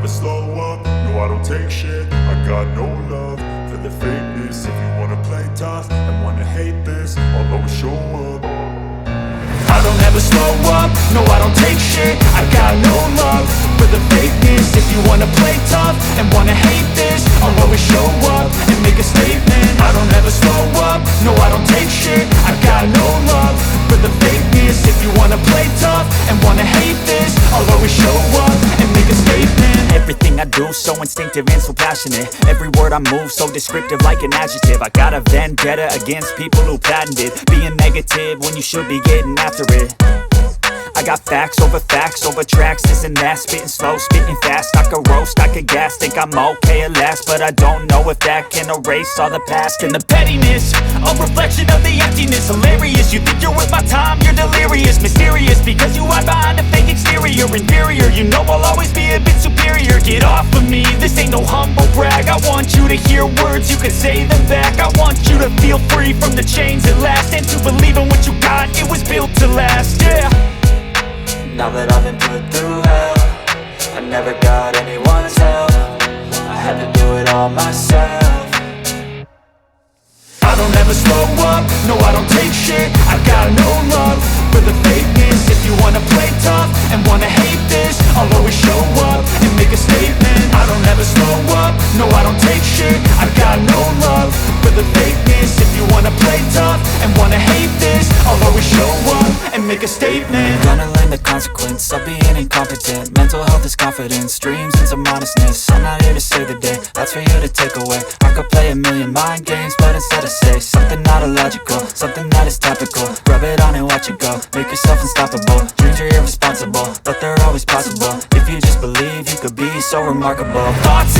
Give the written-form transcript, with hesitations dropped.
slow up, no I don't take shit. I got no love for the fakeness. If you wanna play tough and wanna hate this, I'll always show up. I don't ever slow up, no I don't take shit. I got no love for the fakeness. If you wanna play tough and wanna hate this, I'll always show up and make a statement. I don't ever slow up, no I don't take shit. I got no love for the fakeness. If you wanna play tough and wanna hate this, I'll always show up and make a statement. Everything I do so instinctive and so passionate. Every word I move so descriptive like an adjective. I got a vendetta against people who patented being negative when you should be getting after it. I got facts over tracks, this and that. Spitting slow, spitting fast, I could roast, I could gas. Think I'm okay at last, but I don't know if that can erase all the past. And the pettiness, a reflection of the emptiness. Hilarious, you think you're worth my time, you're delirious. Mysterious, because you hide behind a fake exterior. Inferior, you know I'll always be a bit superior. Get off of me, this ain't no humble brag. I want you to hear words, you can say them back. I want you to feel free from the chains at last, and to believe in what you got, it was built to last, yeah. Now that I've been put through hell, I never got anyone's help. I had to do it all myself. I don't ever slow up, no I don't take shit. I got no love for the fakeness. If you wanna play tough and wanna hate this, I'll always show up and make a statement. I don't ever slow up, no I don't take shit. I got no love for the fakeness. If you wanna play tough and wanna hate this, I'll always show up and make a statement. Gonna learn the consequence of being incompetent. Mental health is confidence, dreams and some honestness. I'm not here to save the day, that's for you to take away. I could play a million mind games, but instead I say something not illogical, something that is topical. Rub it on and watch it go, make yourself unstoppable. Dreams are irresponsible, but they're always possible. If you just believe, you could be so remarkable. Thoughts